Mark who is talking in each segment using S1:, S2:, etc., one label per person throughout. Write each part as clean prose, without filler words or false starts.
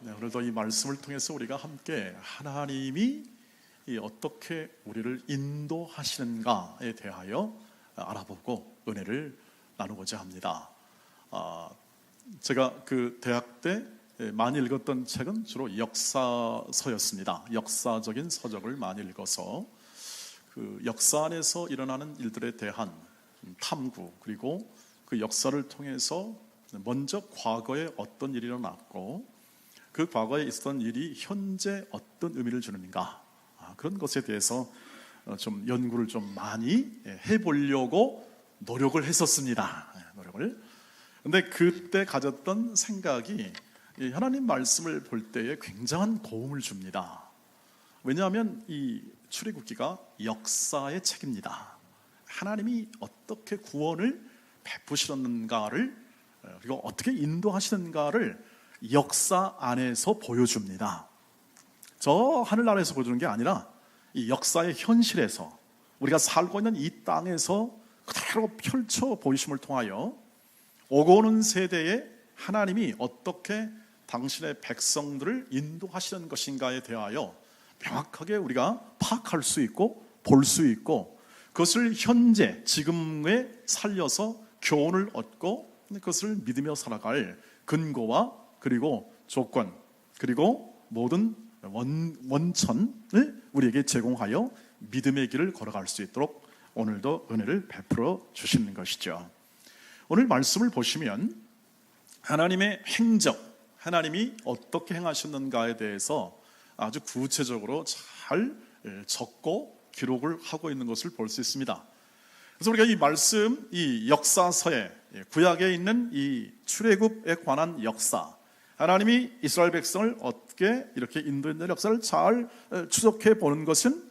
S1: 네, 오늘도 이 말씀을 통해서 우리가 함께 하나님이 어떻게 우리를 인도하시는가에 대하여 알아보고 은혜를 나누고자 합니다. 제가 그 대학 때 많이 읽었던 책은 주로 역사서였습니다. 역사적인 서적을 많이 읽어서 그 역사 안에서 일어나는 일들에 대한 탐구, 그리고 그 역사를 통해서 먼저 과거에 어떤 일이 일어났고 그 과거에 있었던 일이 현재 어떤 의미를 주는가, 그런 것에 대해서 좀 연구를 좀 많이 해보려고 노력을 했었습니다. 근데 그때 가졌던 생각이 하나님 말씀을 볼 때에 굉장한 도움을 줍니다. 왜냐하면 이 출애굽기가 역사의 책입니다. 하나님이 어떻게 구원을 베푸시는가를, 그리고 어떻게 인도하시는가를 역사 안에서 보여줍니다. 저 하늘나라에서 보여주는 게 아니라 이 역사의 현실에서 우리가 살고 있는 이 땅에서 그대로 펼쳐 보이심을 통하여 오고 오는 세대에 하나님이 어떻게 당신의 백성들을 인도하시는 것인가에 대하여 명확하게 우리가 파악할 수 있고 볼 수 있고, 그것을 현재 지금에 살려서 교훈을 얻고 그것을 믿으며 살아갈 근거와 그리고 조건, 그리고 모든 원천을 우리에게 제공하여 믿음의 길을 걸어갈 수 있도록 오늘도 은혜를 베풀어 주시는 것이죠. 오늘 말씀을 보시면 하나님의 행적, 하나님이 어떻게 행하셨는가에 대해서 아주 구체적으로 잘 적고 기록을 하고 있는 것을 볼 수 있습니다. 그래서 우리가 이 말씀, 이 역사서에, 구약에 있는 이 출애굽에 관한 역사, 하나님이 이스라엘 백성을 어떻게 이렇게 인도했는 역사를 잘 추적해 보는 것은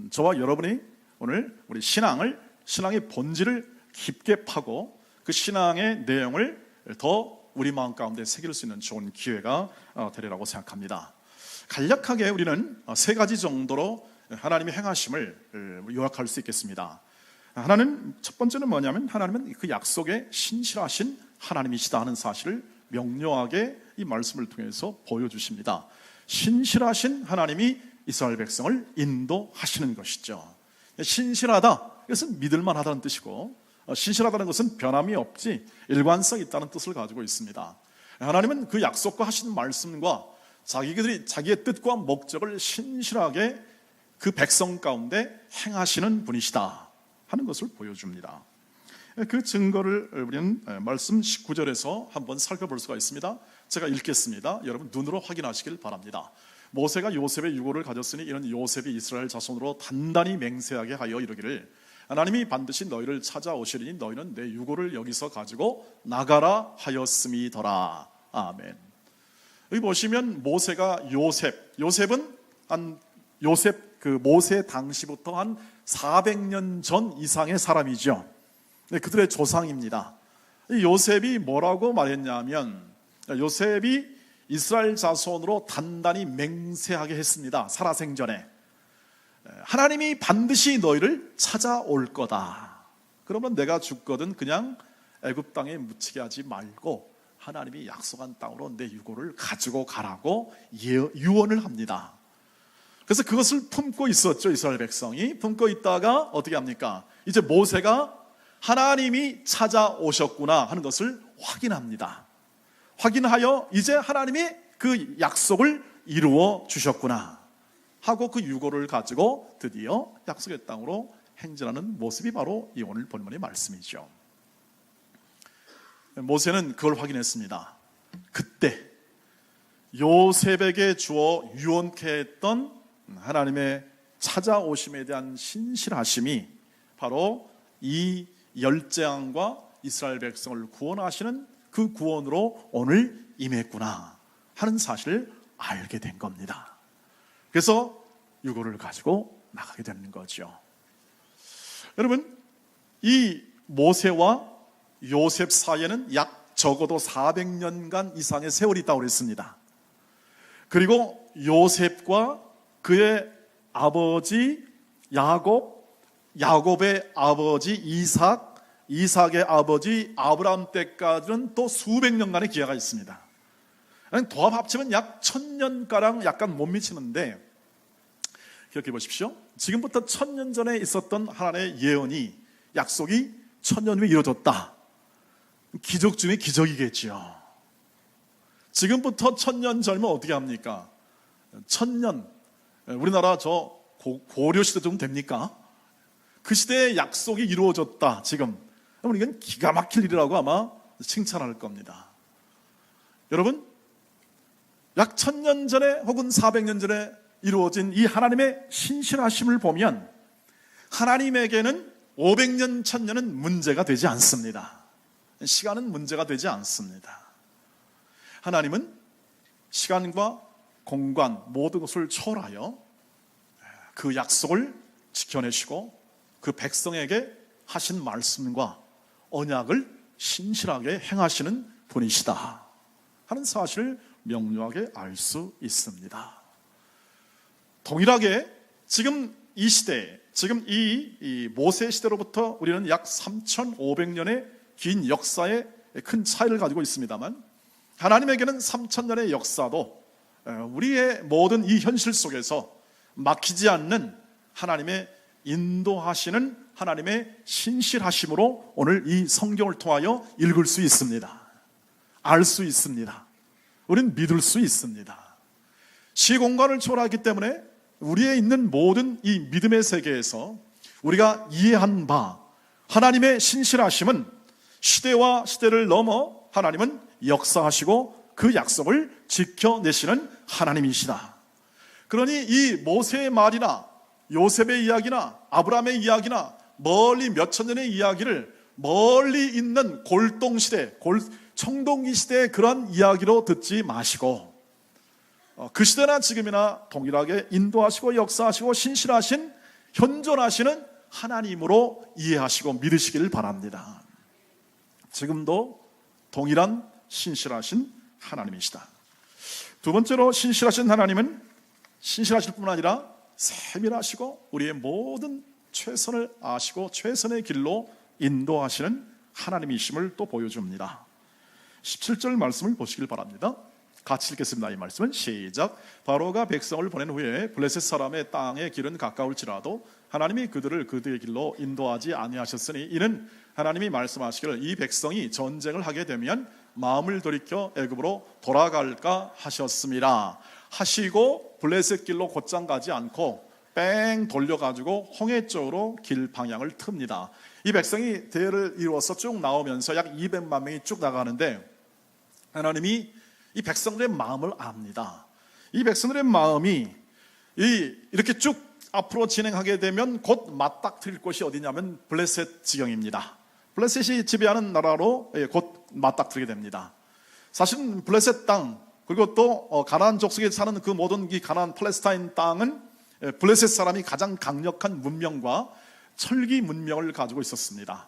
S1: 저와 여러분이 오늘 우리 신앙의 본질을 깊게 파고 그 신앙의 내용을 더 우리 마음 가운데 새길 수 있는 좋은 기회가 되리라고 생각합니다. 간략하게 우리는 세 가지 정도로 하나님의 행하심을 요약할 수 있겠습니다. 하나는, 첫 번째는 뭐냐면 하나님은 그 약속에 신실하신 하나님이시다 하는 사실을 명료하게 이 말씀을 통해서 보여주십니다. 신실하신 하나님이 이스라엘 백성을 인도하시는 것이죠. 신실하다, 이것은 믿을만하다는 뜻이고, 신실하다는 것은 변함이 없지 일관성 있다는 뜻을 가지고 있습니다. 하나님은 그 약속과 하신 말씀과 자기의 뜻과 목적을 신실하게 그 백성 가운데 행하시는 분이시다 하는 것을 보여줍니다. 그 증거를 우리는 말씀 19절에서 한번 살펴볼 수가 있습니다. 제가 읽겠습니다. 여러분 눈으로 확인하시길 바랍니다. 모세가 요셉의 유고를 가졌으니 이는 요셉이 이스라엘 자손으로 단단히 맹세하게 하여 이르기를 하나님이 반드시 너희를 찾아오시리니 너희는 내 유고를 여기서 가지고 나가라 하였음이더라. 아멘. 여기 보시면 모세가 요셉은 그 모세 당시부터 한 400년 전 이상의 사람이죠. 그들의 조상입니다. 요셉이 뭐라고 말했냐면, 요셉이 이스라엘 자손으로 단단히 맹세하게 했습니다. 살아생전에 하나님이 반드시 너희를 찾아올 거다. 그러면 내가 죽거든 그냥 애굽 땅에 묻히게 하지 말고 하나님이 약속한 땅으로 내 유고를 가지고 가라고 유언을 합니다. 그래서 그것을 품고 있었죠. 이스라엘 백성이 품고 있다가 어떻게 합니까? 이제 모세가 하나님이 찾아오셨구나 하는 것을 확인합니다. 확인하여 이제 하나님이 그 약속을 이루어 주셨구나 하고 그 유고를 가지고 드디어 약속의 땅으로 행진하는 모습이 바로 이 오늘 본문의 말씀이죠. 모세는 그걸 확인했습니다. 그때 요셉에게 주어 유언케 했던 하나님의 찾아오심에 대한 신실하심이 바로 이 열재앙과 이스라엘 백성을 구원하시는 그 구원으로 오늘 임했구나 하는 사실을 알게 된 겁니다. 그래서 유고를 가지고 나가게 되는 거죠. 여러분, 이 모세와 요셉 사이에는 약 적어도 400년간 이상의 세월이 있다고 그랬습니다. 그리고 요셉과 그의 아버지 야곱의 아버지 이삭의 아버지 아브라함 때까지는 또 수백 년간의 기회가 있습니다. 도합 합치면 약 1000년가량 약간 못 미치는데, 기억해 보십시오. 지금부터 1000년 전에 있었던 하나님의 예언이, 약속이 1000년 후에 이루어졌다. 기적 중에 기적이겠지요. 지금부터 1000년 전이면 어떻게 합니까? 1000년, 우리나라 저 고려 시대 좀 됩니까? 그 시대의 약속이 이루어졌다. 지금 그럼 이건 기가 막힐 일이라고 아마 칭찬할 겁니다. 여러분, 약 1000년 전에 혹은 400년 전에 이루어진 이 하나님의 신실하심을 보면 하나님에게는 500년, 1000년은 문제가 되지 않습니다. 시간은 문제가 되지 않습니다. 하나님은 시간과 공간 모든 것을 초월하여 그 약속을 지켜내시고 그 백성에게 하신 말씀과 언약을 신실하게 행하시는 분이시다 하는 사실을 명료하게 알 수 있습니다. 동일하게 지금 이 시대, 지금 이 모세 시대로부터 우리는 약 3500년의 긴 역사에 큰 차이를 가지고 있습니다만, 하나님에게는 3000년의 역사도 우리의 모든 이 현실 속에서 막히지 않는 하나님의 인도하시는 하나님의 신실하심으로 오늘 이 성경을 통하여 읽을 수 있습니다. 알 수 있습니다. 우리는 믿을 수 있습니다. 시공간을 초월하기 때문에 우리의 있는 모든 이 믿음의 세계에서 우리가 이해한 바 하나님의 신실하심은 시대와 시대를 넘어 하나님은 역사하시고 그 약속을 지켜내시는 하나님이시다. 그러니 이 모세의 말이나 요셉의 이야기나 아브라함의 이야기나 멀리 몇천 년의 이야기를 멀리 있는 골동시대, 청동기 시대의 그런 이야기로 듣지 마시고 그 시대나 지금이나 동일하게 인도하시고 역사하시고 신실하신 현존하시는 하나님으로 이해하시고 믿으시길 바랍니다. 지금도 동일한 신실하신 하나님이시다. 두 번째로 신실하신 하나님은 신실하실 뿐만 아니라 세밀하시고 우리의 모든 최선을 아시고 최선의 길로 인도하시는 하나님이심을 또 보여줍니다. 17절 말씀을 보시길 바랍니다. 같이 읽겠습니다. 이 말씀은 시작. 바로가 백성을 보낸 후에 블레셋 사람의 땅의 길은 가까울지라도 하나님이 그들을 그들의 길로 인도하지 아니하셨으니 이는 하나님이 말씀하시기를 이 백성이 전쟁을 하게 되면 마음을 돌이켜 애굽으로 돌아갈까 하셨습니다. 하시고 블레셋 길로 곧장 가지 않고 뺑 돌려가지고 홍해 쪽으로 길 방향을 틉니다. 이 백성이 대를 이루어서 쭉 나오면서 약 200만 명이 쭉 나가는데 하나님이 이 백성들의 마음을 압니다. 이 백성들의 마음이 이렇게 쭉 앞으로 진행하게 되면 곧 맞닥뜨릴 곳이 어디냐면 블레셋 지경입니다. 블레셋이 지배하는 나라로 곧 맞닥뜨리게 됩니다. 사실은 블레셋 땅 그리고 또 가나안 족속에 사는 그 모든 이 가나안 팔레스타인 땅은 블레셋 사람이 가장 강력한 문명과 철기 문명을 가지고 있었습니다.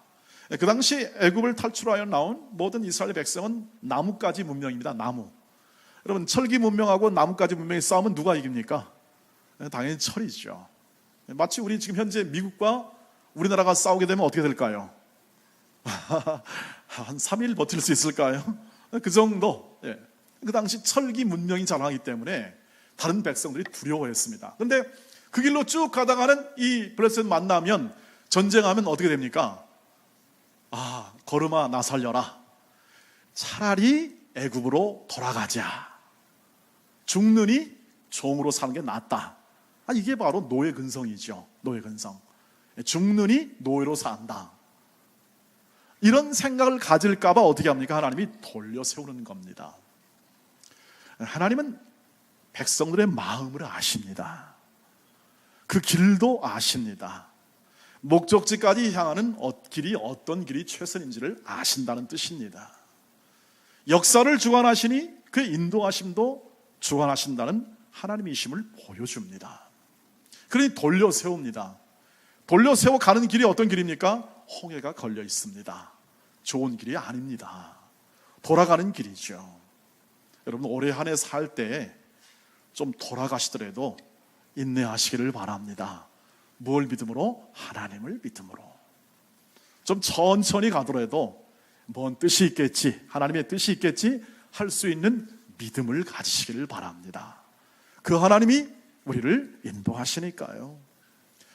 S1: 그 당시 애굽을 탈출하여 나온 모든 이스라엘 백성은 나뭇가지 문명입니다. 나무. 여러분, 철기 문명하고 나뭇가지 문명의 싸움은 누가 이깁니까? 당연히 철이죠. 마치 우리 지금 현재 미국과 우리나라가 싸우게 되면 어떻게 될까요? 한 3일 버틸 수 있을까요? 그 정도. 그 당시 철기 문명이 자라나기 때문에 다른 백성들이 두려워했습니다. 그런데 그 길로 쭉 가다가는 이 블레셋 만나면 전쟁하면 어떻게 됩니까? 걸음아 나 살려라. 차라리 애굽으로 돌아가자. 죽느니 종으로 사는 게 낫다. 이게 바로 노예 근성이죠. 노예 근성. 죽느니 노예로 산다. 이런 생각을 가질까 봐 어떻게 합니까? 하나님이 돌려 세우는 겁니다. 하나님은 백성들의 마음을 아십니다. 그 길도 아십니다. 목적지까지 향하는 길이 어떤 길이 최선인지를 아신다는 뜻입니다. 역사를 주관하시니 그 인도하심도 주관하신다는 하나님이심을 보여줍니다. 그러니 돌려 세웁니다. 돌려 세워 가는 길이 어떤 길입니까? 홍해가 걸려 있습니다. 좋은 길이 아닙니다. 돌아가는 길이죠. 여러분, 올해 한 해 살 때 좀 돌아가시더라도 인내하시기를 바랍니다. 뭘 믿음으로? 하나님을 믿음으로. 좀 천천히 가더라도 뭔 뜻이 있겠지, 하나님의 뜻이 있겠지 할 수 있는 믿음을 가지시기를 바랍니다. 그 하나님이 우리를 인도하시니까요.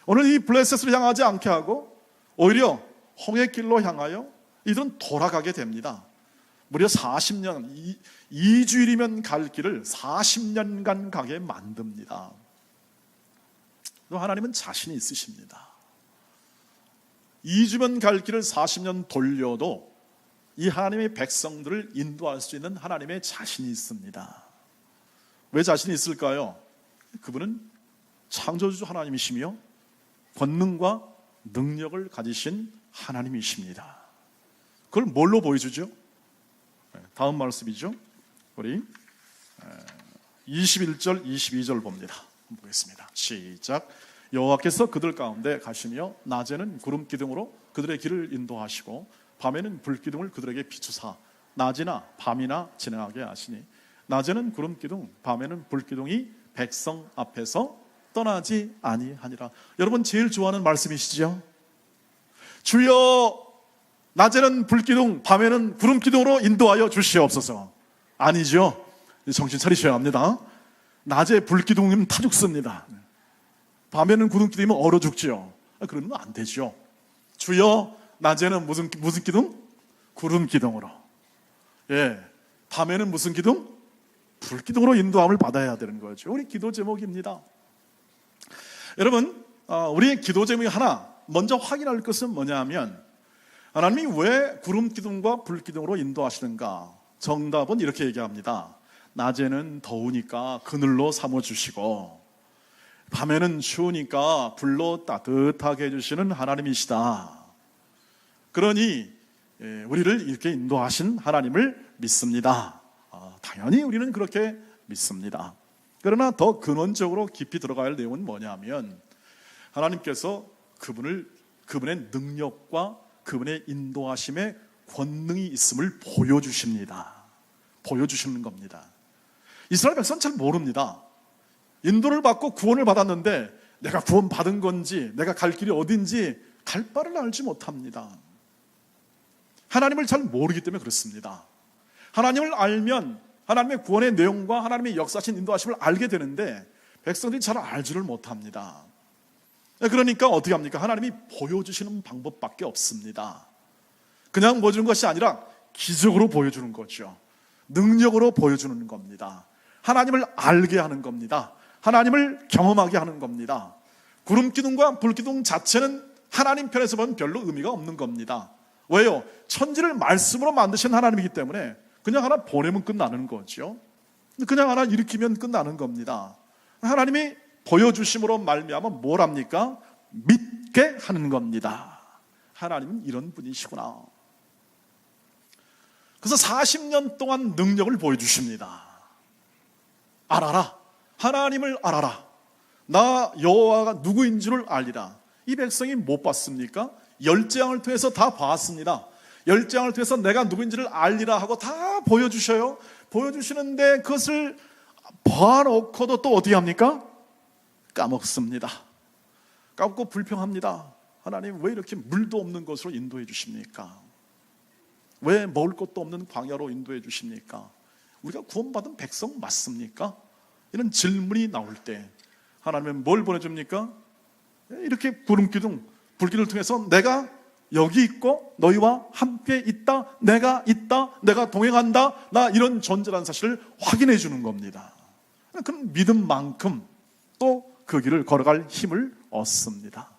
S1: 오늘 이 블레셋을 향하지 않게 하고 오히려 홍해 길로 향하여 이들은 돌아가게 됩니다. 무려 40년, 2주일이면 갈 길을 40년간 가게 만듭니다. 하나님은 자신이 있으십니다. 2주면 갈 길을 40년 돌려도 이 하나님의 백성들을 인도할 수 있는 하나님의 자신이 있습니다. 왜 자신이 있을까요? 그분은 창조주 하나님이시며 권능과 능력을 가지신 하나님이십니다. 그걸 뭘로 보여주죠? 다음 말씀이죠. 우리 21절, 22절 봅니다. 보겠습니다. 시작. 여호와께서 그들 가운데 가시며 낮에는 구름 기둥으로 그들의 길을 인도하시고 밤에는 불 기둥을 그들에게 비추사 낮이나 밤이나 지나가게 하시니 낮에는 구름 기둥 밤에는 불 기둥이 백성 앞에서 떠나지 아니하니라. 여러분 제일 좋아하는 말씀이시죠? 주여 낮에는 불 기둥 밤에는 구름 기둥으로 인도하여 주시옵소서. 아니죠. 정신 차리셔야 합니다. 낮에 불 기둥이면 타 죽습니다. 밤에는 구름 기둥이면 얼어 죽지요. 그러면 안 되죠. 주여 낮에는 무슨 기둥? 구름 기둥으로. 예, 밤에는 무슨 기둥? 불 기둥으로 인도함을 받아야 되는 거죠. 우리 기도 제목입니다. 여러분, 우리의 기도 제목이 하나 먼저 확인할 것은 뭐냐면 하나님이 왜 구름 기둥과 불 기둥으로 인도하시는가? 정답은 이렇게 얘기합니다. 낮에는 더우니까 그늘로 삼아주시고 밤에는 추우니까 불로 따뜻하게 해주시는 하나님이시다. 그러니 우리를 이렇게 인도하신 하나님을 믿습니다. 당연히 우리는 그렇게 믿습니다. 그러나 더 근원적으로 깊이 들어가야 할 내용은 뭐냐면 하나님께서 그분의 능력과 그분의 인도하심의 권능이 있음을 보여주십니다. 보여주시는 겁니다. 이스라엘 백성은 잘 모릅니다. 인도를 받고 구원을 받았는데 내가 구원 받은 건지 내가 갈 길이 어딘지 갈 바를 알지 못합니다. 하나님을 잘 모르기 때문에 그렇습니다. 하나님을 알면 하나님의 구원의 내용과 하나님의 역사하신 인도하심을 알게 되는데 백성들이 잘 알지를 못합니다. 그러니까 어떻게 합니까? 하나님이 보여주시는 방법밖에 없습니다. 그냥 보여주는 것이 아니라 기적으로 보여주는 거죠. 능력으로 보여주는 겁니다. 하나님을 알게 하는 겁니다. 하나님을 경험하게 하는 겁니다. 구름 기둥과 불 기둥 자체는 하나님 편에서 보면 별로 의미가 없는 겁니다. 왜요? 천지를 말씀으로 만드신 하나님이기 때문에 그냥 하나 보내면 끝나는 거죠. 그냥 하나 일으키면 끝나는 겁니다. 하나님이 보여주심으로 말미암아 뭘 합니까? 믿게 하는 겁니다. 하나님은 이런 분이시구나. 그래서 40년 동안 능력을 보여주십니다. 알아라. 하나님을 알아라. 나 여호와가 누구인 줄을 알리라. 이 백성이 못 봤습니까? 열재앙을 통해서 다 봤습니다. 열재앙을 통해서 내가 누구인지를 알리라 하고 다 보여주셔요. 보여주시는데 그것을 봐놓고도 또 어떻게 합니까? 까먹습니다. 까먹고 불평합니다. 하나님 왜 이렇게 물도 없는 곳으로 인도해 주십니까? 왜 먹을 것도 없는 광야로 인도해 주십니까? 우리가 구원받은 백성 맞습니까? 이런 질문이 나올 때 하나님은 뭘 보내줍니까? 이렇게 구름기둥, 불길을 통해서 내가 여기 있고 너희와 함께 있다, 내가 동행한다, 나 이런 존재라는 사실을 확인해 주는 겁니다. 그럼 믿음만큼 또 그 길을 걸어갈 힘을 얻습니다.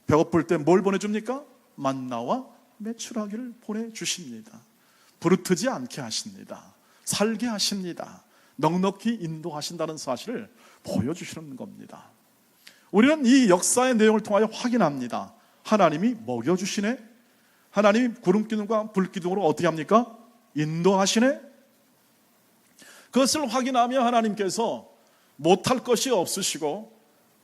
S1: 배고플 때 뭘 보내줍니까? 만나와 메추라기를 보내주십니다. 부르트지 않게 하십니다. 살게 하십니다. 넉넉히 인도하신다는 사실을 보여주시는 겁니다. 우리는 이 역사의 내용을 통하여 확인합니다. 하나님이 먹여주시네. 하나님이 구름기둥과 불기둥으로 어떻게 합니까? 인도하시네. 그것을 확인하며 하나님께서 못할 것이 없으시고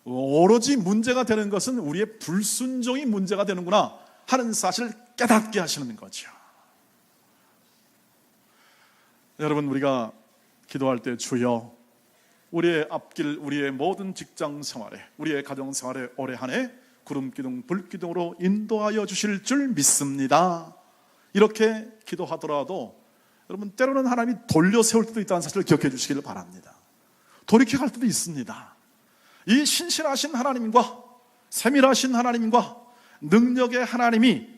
S1: 오로지 문제가 되는 것은 우리의 불순종이 문제가 되는구나 하는 사실을 깨닫게 하시는 거죠. 여러분, 우리가 기도할 때 주여 우리의 앞길, 우리의 모든 직장 생활에, 우리의 가정 생활에 올해 한 해 구름기둥, 불기둥으로 인도하여 주실 줄 믿습니다. 이렇게 기도하더라도 여러분, 때로는 하나님이 돌려 세울 때도 있다는 사실을 기억해 주시기를 바랍니다. 돌이켜 갈 때도 있습니다. 이 신실하신 하나님과 세밀하신 하나님과 능력의 하나님이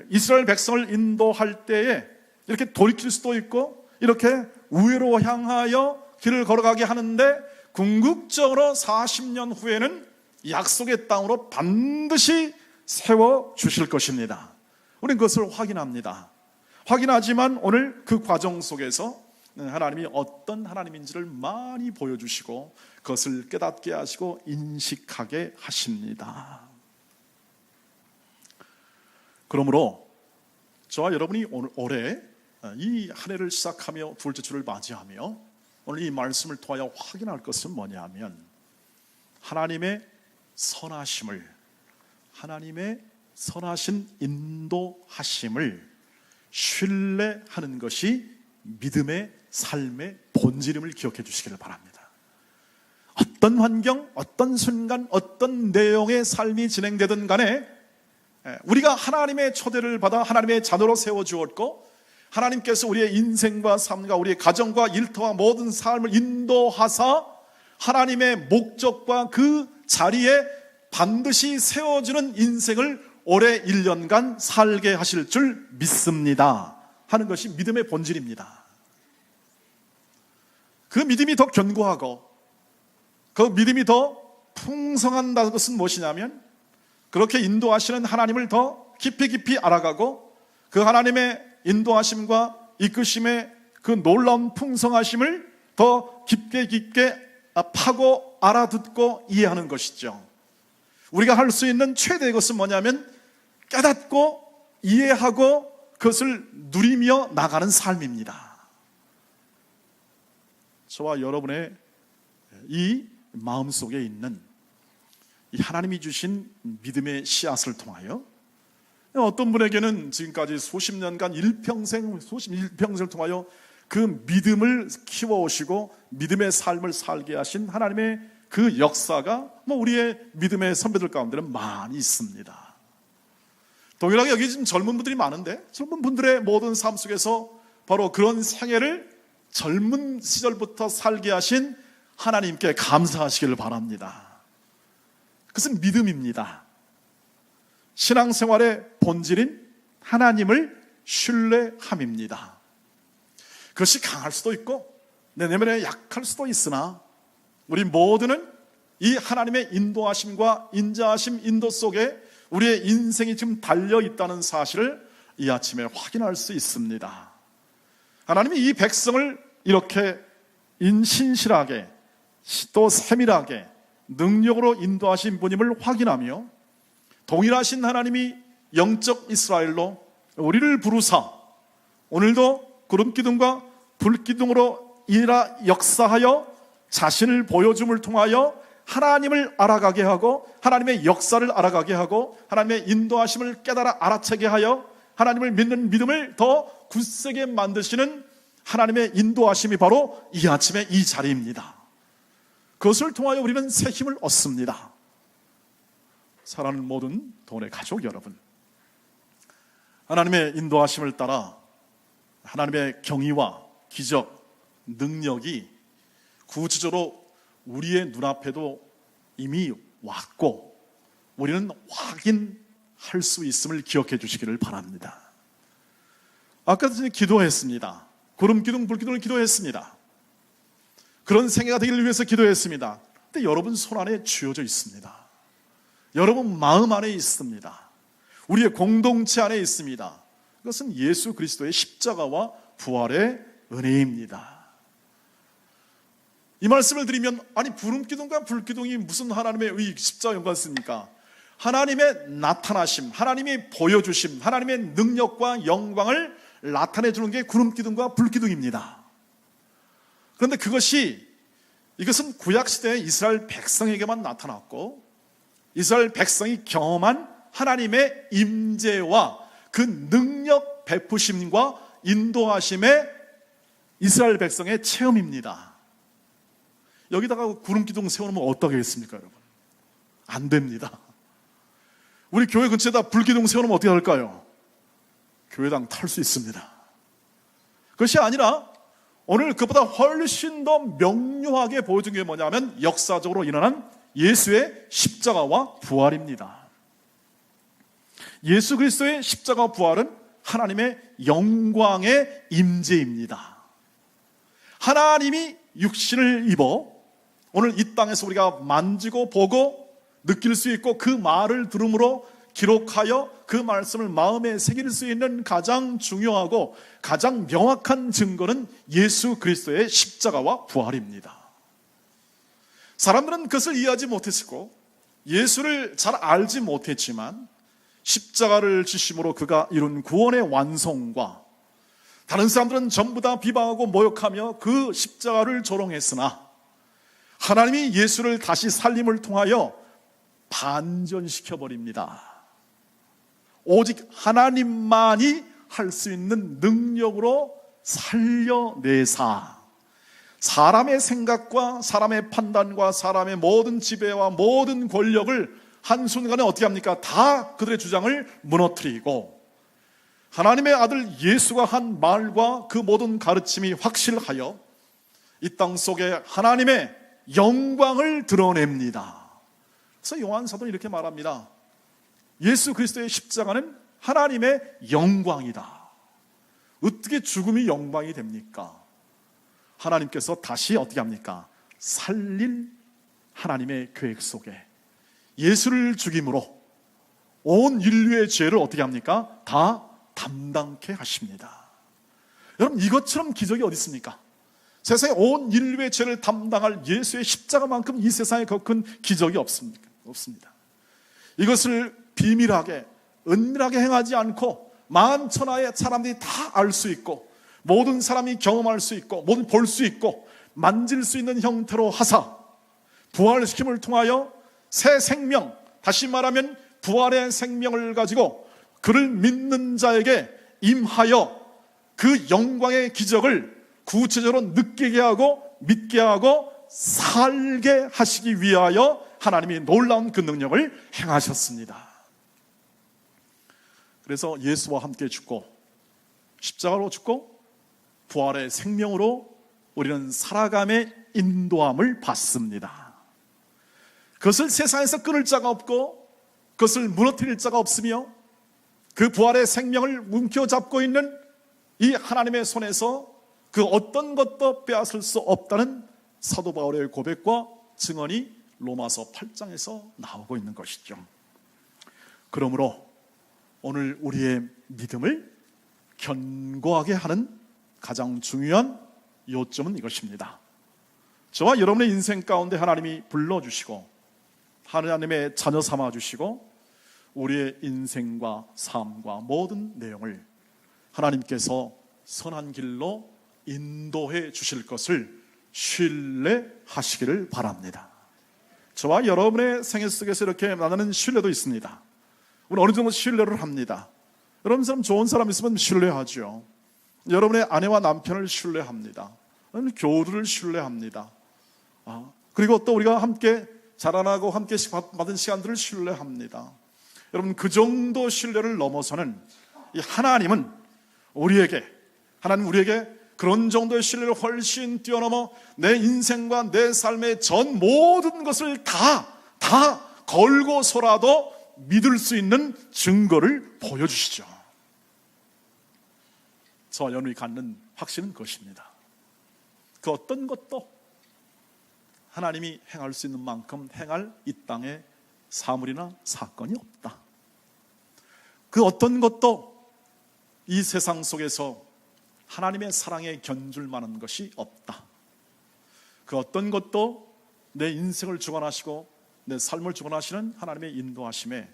S1: 이스라엘 백성을 인도할 때에 이렇게 돌이킬 수도 있고 이렇게 우회로 향하여 길을 걸어가게 하는데, 궁극적으로 40년 후에는 약속의 땅으로 반드시 세워주실 것입니다. 우리는 그것을 확인합니다. 확인하지만 오늘 그 과정 속에서 하나님이 어떤 하나님인지를 많이 보여주시고 그것을 깨닫게 하시고 인식하게 하십니다. 그러므로 저와 여러분이 올해 이 한 해를 시작하며 둘째 주를 맞이하며 오늘 이 말씀을 통하여 확인할 것은 뭐냐면, 하나님의 선하심을, 하나님의 선하신 인도하심을 신뢰하는 것이 믿음의 삶의 본질임을 기억해 주시기를 바랍니다. 어떤 환경, 어떤 순간, 어떤 내용의 삶이 진행되든 간에 우리가 하나님의 초대를 받아 하나님의 자녀로 세워주었고, 하나님께서 우리의 인생과 삶과 우리의 가정과 일터와 모든 삶을 인도하사 하나님의 목적과 그 자리에 반드시 세워주는 인생을 올해 1년간 살게 하실 줄 믿습니다 하는 것이 믿음의 본질입니다. 그 믿음이 더 견고하고 그 믿음이 더 풍성한다는 것은 무엇이냐면, 그렇게 인도하시는 하나님을 더 깊이 알아가고 그 하나님의 인도하심과 이끄심의 그 놀라운 풍성하심을 더 깊게 파고 알아듣고 이해하는 것이죠. 우리가 할 수 있는 최대의 것은 뭐냐면 깨닫고 이해하고 그것을 누리며 나가는 삶입니다. 저와 여러분의 이 마음속에 있는 이 하나님이 주신 믿음의 씨앗을 통하여, 어떤 분에게는 지금까지 수십 년간 일평생을 통하여 그 믿음을 키워오시고 믿음의 삶을 살게 하신 하나님의 그 역사가 우리의 믿음의 선배들 가운데는 많이 있습니다. 동일하게 여기 지금 젊은 분들이 많은데, 젊은 분들의 모든 삶 속에서 바로 그런 생애를 젊은 시절부터 살게 하신 하나님께 감사하시기를 바랍니다. 그것은 믿음입니다. 신앙생활의 본질인 하나님을 신뢰함입니다. 그것이 강할 수도 있고 내 내면에 약할 수도 있으나 우리 모두는 이 하나님의 인도하심과 인자하심, 인도 속에 우리의 인생이 지금 달려있다는 사실을 이 아침에 확인할 수 있습니다. 하나님이 이 백성을 이렇게 신실하게 또 세밀하게 능력으로 인도하신 분임을 확인하며, 동일하신 하나님이 영적 이스라엘로 우리를 부르사 오늘도 구름기둥과 불기둥으로 역사하여 자신을 보여줌을 통하여 하나님을 알아가게 하고 하나님의 역사를 알아가게 하고 하나님의 인도하심을 깨달아 알아채게 하여 하나님을 믿는 믿음을 더 굳세게 만드시는 하나님의 인도하심이 바로 이 아침에 이 자리입니다. 그것을 통하여 우리는 새 힘을 얻습니다. 사랑하는 모든 동네 가족 여러분, 하나님의 인도하심을 따라 하나님의 경의와 기적, 능력이 구체적으로 우리의 눈앞에도 이미 왔고 우리는 확인할 수 있음을 기억해 주시기를 바랍니다. 아까도 전에 기도했습니다. 구름기둥, 불기둥을 기도했습니다. 그런 생애가 되기를 위해서 기도했습니다. 근데 여러분 손 안에 쥐어져 있습니다. 여러분 마음 안에 있습니다. 우리의 공동체 안에 있습니다. 그것은 예수 그리스도의 십자가와 부활의 은혜입니다. 이 말씀을 드리면, 아니 구름기둥과 불기둥이 무슨 하나님의 십자가 연관 있습니까? 하나님의 나타나심, 하나님이 보여주심, 하나님의 능력과 영광을 나타내 주는 게 구름기둥과 불기둥입니다. 그런데 이것은 구약시대의 이스라엘 백성에게만 나타났고 이스라엘 백성이 경험한 하나님의 임재와 그 능력 베푸심과 인도하심의 이스라엘 백성의 체험입니다. 여기다가 구름기둥 세워놓으면 어떻게 하겠습니까, 여러분? 안 됩니다. 우리 교회 근처에다 불기둥 세워놓으면 어떻게 할까요? 교회당 탈 수 있습니다. 그것이 아니라 오늘 그보다 훨씬 더 명료하게 보여준 게 뭐냐면 역사적으로 일어난 예수의 십자가와 부활입니다. 예수 그리스도의 십자가 부활은 하나님의 영광의 임재입니다. 하나님이 육신을 입어 오늘 이 땅에서 우리가 만지고 보고 느낄 수 있고 그 말을 들음으로 기록하여 그 말씀을 마음에 새길 수 있는 가장 중요하고 가장 명확한 증거는 예수 그리스도의 십자가와 부활입니다. 사람들은 그것을 이해하지 못했고 예수를 잘 알지 못했지만 십자가를 지심으로 그가 이룬 구원의 완성과 다른 사람들은 전부 다 비방하고 모욕하며 그 십자가를 조롱했으나 하나님이 예수를 다시 살림을 통하여 반전시켜버립니다. 오직 하나님만이 할 수 있는 능력으로 살려내사 사람의 생각과 사람의 판단과 사람의 모든 지배와 모든 권력을 한순간에 어떻게 합니까? 다 그들의 주장을 무너뜨리고 하나님의 아들 예수가 한 말과 그 모든 가르침이 확실하여 이 땅 속에 하나님의 영광을 드러냅니다. 그래서 요한 사도는 이렇게 말합니다. 예수 그리스도의 십자가는 하나님의 영광이다. 어떻게 죽음이 영광이 됩니까? 하나님께서 다시 어떻게 합니까? 살릴 하나님의 계획 속에 예수를 죽임으로 온 인류의 죄를 어떻게 합니까? 다 담당케 하십니다. 여러분, 이것처럼 기적이 어디 있습니까? 세상에 온 인류의 죄를 담당할 예수의 십자가만큼 이 세상에 더 큰 기적이 없습니까? 없습니다. 이것을 비밀하게 은밀하게 행하지 않고 만천하의 사람들이 다 알 수 있고 모든 사람이 경험할 수 있고 모든 볼 수 있고 만질 수 있는 형태로 하사 부활시킴을 통하여 새 생명, 다시 말하면 부활의 생명을 가지고 그를 믿는 자에게 임하여 그 영광의 기적을 구체적으로 느끼게 하고 믿게 하고 살게 하시기 위하여 하나님이 놀라운 그 능력을 행하셨습니다. 그래서 예수와 함께 죽고 십자가로 죽고 부활의 생명으로 우리는 살아감의 인도함을 받습니다. 그것을 세상에서 끊을 자가 없고 그것을 무너뜨릴 자가 없으며 그 부활의 생명을 움켜잡고 있는 이 하나님의 손에서 그 어떤 것도 빼앗을 수 없다는 사도 바울의 고백과 증언이 로마서 8장에서 나오고 있는 것이죠. 그러므로 오늘 우리의 믿음을 견고하게 하는 가장 중요한 요점은 이것입니다. 저와 여러분의 인생 가운데 하나님이 불러주시고 하나님의 자녀 삼아주시고 우리의 인생과 삶과 모든 내용을 하나님께서 선한 길로 인도해 주실 것을 신뢰하시기를 바랍니다. 저와 여러분의 생애 속에서 이렇게 나누는 신뢰도 있습니다. 우리 어느 정도 신뢰를 합니다. 여러분 사람 좋은 사람 있으면 신뢰하죠. 여러분의 아내와 남편을 신뢰합니다. 교우들을 신뢰합니다. 그리고 또 우리가 함께 자라나고 함께 받은 시간들을 신뢰합니다. 여러분 그 정도 신뢰를 넘어서는 이 하나님 우리에게 그런 정도의 신뢰를 훨씬 뛰어넘어 내 인생과 내 삶의 전 모든 것을 다 걸고서라도 믿을 수 있는 증거를 보여주시죠. 저와 여러분이 갖는 확신은 그것입니다. 그 어떤 것도 하나님이 행할 수 있는 만큼 행할 이 땅에 사물이나 사건이 없다. 그 어떤 것도 이 세상 속에서 하나님의 사랑에 견줄 만한 것이 없다. 그 어떤 것도 내 인생을 주관하시고 내 삶을 주관하시는 하나님의 인도하심에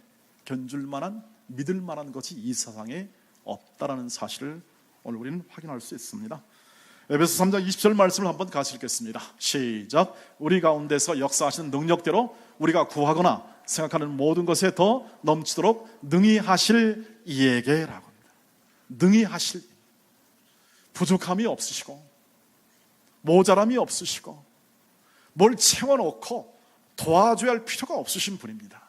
S1: 견줄 만한 믿을 만한 것이 이 세상에 없다라는 사실을 오늘 우리는 확인할 수 있습니다. 에베소 3장 20절 말씀을 한번 같이 읽겠습니다. 시작. 우리 가운데서 역사하시는 능력대로 우리가 구하거나 생각하는 모든 것에 더 넘치도록 능히 하실 이에게라고 합니다. 능히 하실, 부족함이 없으시고 모자람이 없으시고 뭘 채워놓고 도와줘야 할 필요가 없으신 분입니다.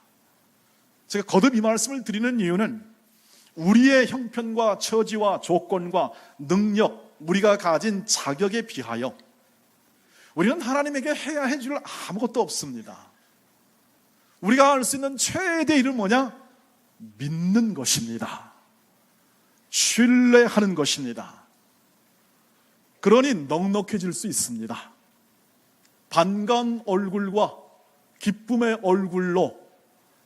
S1: 제가 거듭 이 말씀을 드리는 이유는 우리의 형편과 처지와 조건과 능력, 우리가 가진 자격에 비하여 우리는 하나님에게 해야 해줄 아무것도 없습니다. 우리가 할 수 있는 최대의 일은 뭐냐? 믿는 것입니다. 신뢰하는 것입니다. 그러니 넉넉해질 수 있습니다. 반가운 얼굴과 기쁨의 얼굴로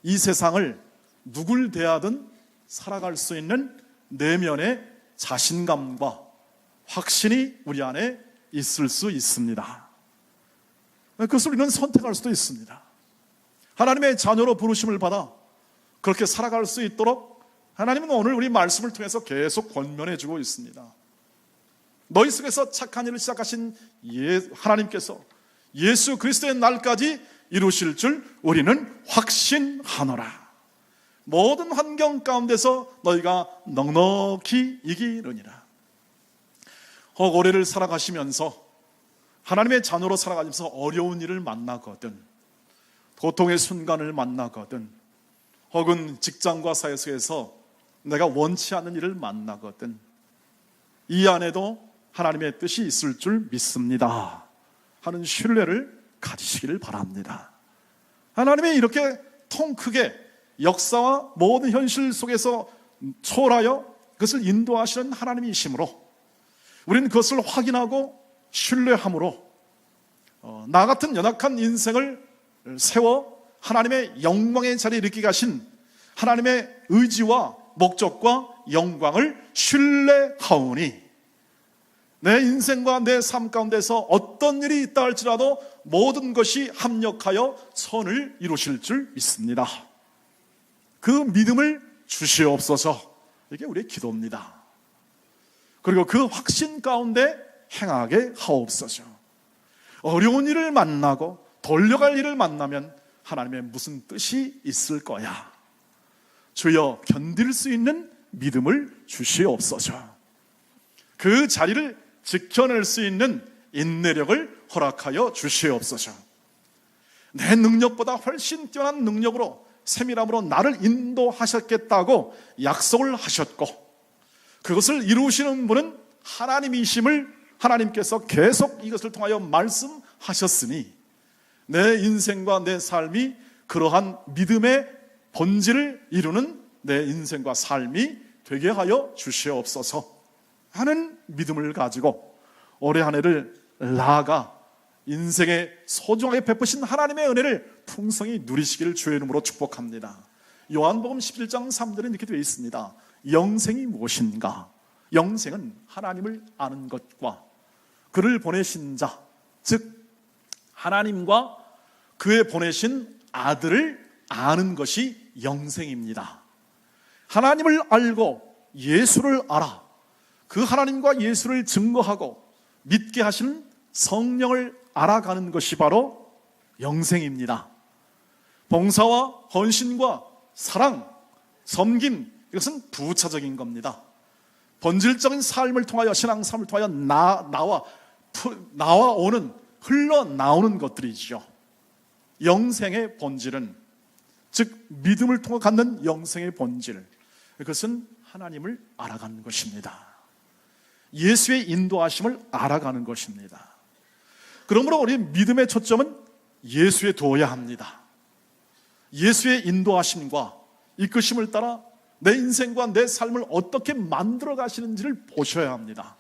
S1: 이 세상을 누굴 대하든 살아갈 수 있는 내면의 자신감과 확신이 우리 안에 있을 수 있습니다. 그것을 우리는 선택할 수도 있습니다. 하나님의 자녀로 부르심을 받아 그렇게 살아갈 수 있도록 하나님은 오늘 우리 말씀을 통해서 계속 권면해 주고 있습니다. 너희 속에서 착한 일을 시작하신 하나님께서 예수 그리스도의 날까지 이루실 줄 우리는 확신하노라. 모든 환경 가운데서 너희가 넉넉히 이기느니라. 혹 올해를 살아가시면서 하나님의 자녀로 살아가면서 어려운 일을 만나거든, 고통의 순간을 만나거든, 혹은 직장과 사회 속에서 내가 원치 않는 일을 만나거든, 이 안에도 하나님의 뜻이 있을 줄 믿습니다 하는 신뢰를 가지시기를 바랍니다. 하나님이 이렇게 통 크게 역사와 모든 현실 속에서 초월하여 그것을 인도하시는 하나님이시므로 우리는 그것을 확인하고 신뢰함으로 나 같은 연약한 인생을 세워 하나님의 영광의 자리에 이르게 하신 하나님의 의지와 목적과 영광을 신뢰하오니 내 인생과 내 삶 가운데서 어떤 일이 있다 할지라도 모든 것이 합력하여 선을 이루실 줄 믿습니다. 그 믿음을 주시옵소서. 이게 우리의 기도입니다. 그리고 그 확신 가운데 행하게 하옵소서. 어려운 일을 만나고 돌려갈 일을 만나면 하나님의 무슨 뜻이 있을 거야. 주여 견딜 수 있는 믿음을 주시옵소서. 그 자리를 지켜낼 수 있는 인내력을 허락하여 주시옵소서. 내 능력보다 훨씬 뛰어난 능력으로 세밀함으로 나를 인도하셨겠다고 약속을 하셨고 그것을 이루시는 분은 하나님이심을 하나님께서 계속 이것을 통하여 말씀하셨으니 내 인생과 내 삶이 그러한 믿음의 본질을 이루는 내 인생과 삶이 되게 하여 주시옵소서 하는 믿음을 가지고 올해 한 해를 나아가 인생에 소중하게 베푸신 하나님의 은혜를 풍성히 누리시기를 주의 이름으로 축복합니다. 요한복음 11장 3절에 이렇게 되어 있습니다. 영생이 무엇인가? 영생은 하나님을 아는 것과 그를 보내신 자, 즉 하나님과 그의 보내신 아들을 아는 것이 영생입니다. 하나님을 알고 예수를 알아 그 하나님과 예수를 증거하고 믿게 하시는 성령을 알아가는 것이 바로 영생입니다. 봉사와 헌신과 사랑, 섬김, 이것은 부차적인 겁니다. 본질적인 삶을 통하여, 신앙 삶을 통하여 나와 오는, 흘러나오는 것들이죠. 영생의 본질은, 즉 믿음을 통해 갖는 영생의 본질, 그것은 하나님을 알아가는 것입니다. 예수의 인도하심을 알아가는 것입니다. 그러므로 우리 믿음의 초점은 예수에 두어야 합니다. 예수의 인도하심과 이끄심을 따라 내 인생과 내 삶을 어떻게 만들어 가시는지를 보셔야 합니다.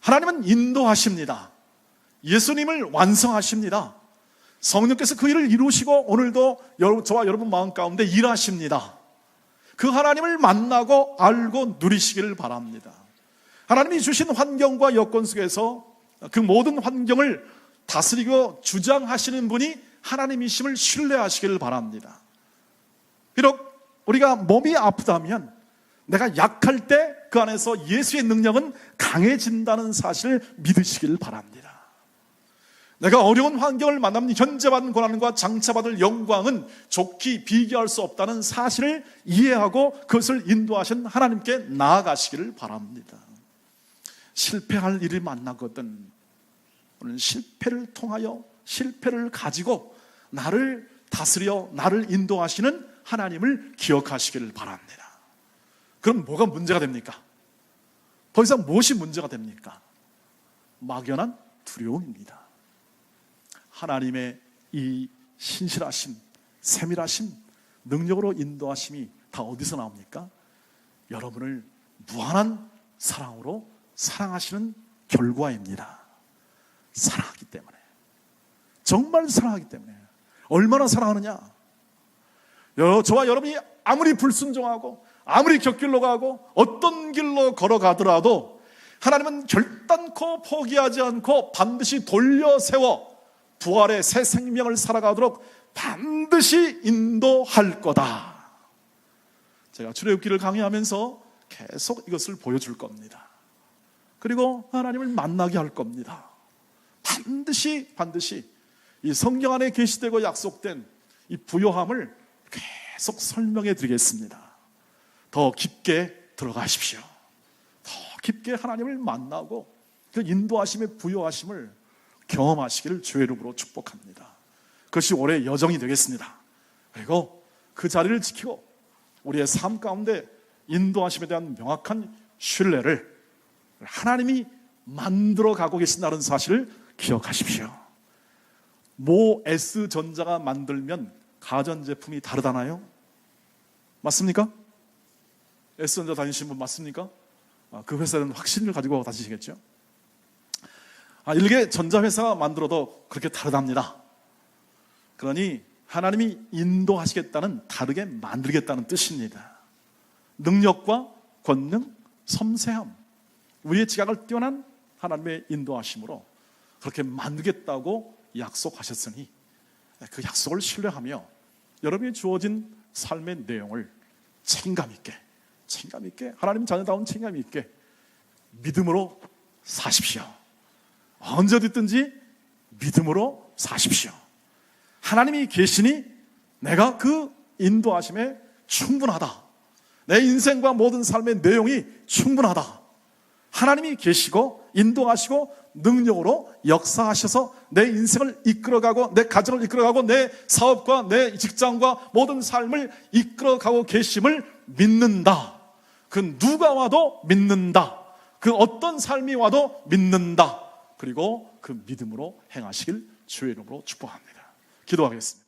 S1: 하나님은 인도하십니다. 예수님을 완성하십니다. 성령께서 그 일을 이루시고 오늘도 저와 여러분 마음 가운데 일하십니다. 그 하나님을 만나고 알고 누리시기를 바랍니다. 하나님이 주신 환경과 여건 속에서 그 모든 환경을 다스리고 주장하시는 분이 하나님이심을 신뢰하시기를 바랍니다. 비록 우리가 몸이 아프다면 내가 약할 때 그 안에서 예수의 능력은 강해진다는 사실을 믿으시기를 바랍니다. 내가 어려운 환경을 만나면 현재 받은 고난과 장차 받을 영광은 좋게 비교할 수 없다는 사실을 이해하고 그것을 인도하신 하나님께 나아가시기를 바랍니다. 실패할 일을 만나거든 오늘 실패를 통하여 실패를 가지고 나를 다스려 나를 인도하시는 하나님을 기억하시기를 바랍니다. 그럼 뭐가 문제가 됩니까? 더 이상 무엇이 문제가 됩니까? 막연한 두려움입니다. 하나님의 이 신실하심, 세밀하심, 능력으로 인도하심이 다 어디서 나옵니까? 여러분을 무한한 사랑으로 사랑하시는 결과입니다. 사랑하기 때문에, 정말 사랑하기 때문에. 얼마나 사랑하느냐? 저와 여러분이 아무리 불순종하고 아무리 곁길로 가고 어떤 길로 걸어가더라도 하나님은 결단코 포기하지 않고 반드시 돌려세워 부활의 새 생명을 살아가도록 반드시 인도할 거다. 제가 출애굽기를 강의하면서 계속 이것을 보여줄 겁니다. 그리고 하나님을 만나게 할 겁니다. 반드시 이 성경 안에 계시되고 약속된 이 부요함을 계속 설명해 드리겠습니다. 더 깊게 들어가십시오. 더 깊게 하나님을 만나고 그 인도하심의 부요하심을 경험하시기를 주의 이름으로 축복합니다. 그것이 올해 여정이 되겠습니다. 그리고 그 자리를 지키고 우리의 삶 가운데 인도하심에 대한 명확한 신뢰를 하나님이 만들어 가고 계신다는 사실을 기억하십시오. 모 S전자가 만들면 가전제품이 다르다나요? 맞습니까? S전자 다니시는 분 맞습니까? 그 회사는 확신을 가지고 다니시겠죠? 일개 전자회사가 만들어도 그렇게 다르답니다. 그러니 하나님이 인도하시겠다는, 다르게 만들겠다는 뜻입니다. 능력과 권능, 섬세함, 우리의 지각을 뛰어난 하나님의 인도하심으로 그렇게 만들겠다고 약속하셨으니 그 약속을 신뢰하며 여러분이 주어진 삶의 내용을 책임감 있게 하나님 자녀다운 책임감 있게 믿음으로 사십시오. 언제 어디든지 믿음으로 사십시오. 하나님이 계시니 내가 그 인도하심에 충분하다. 내 인생과 모든 삶의 내용이 충분하다. 하나님이 계시고 인도하시고 능력으로 역사하셔서 내 인생을 이끌어가고 내 가정을 이끌어가고 내 사업과 내 직장과 모든 삶을 이끌어가고 계심을 믿는다. 그 누가 와도 믿는다. 그 어떤 삶이 와도 믿는다. 그리고 그 믿음으로 행하시길 주의 이름으로 축복합니다. 기도하겠습니다.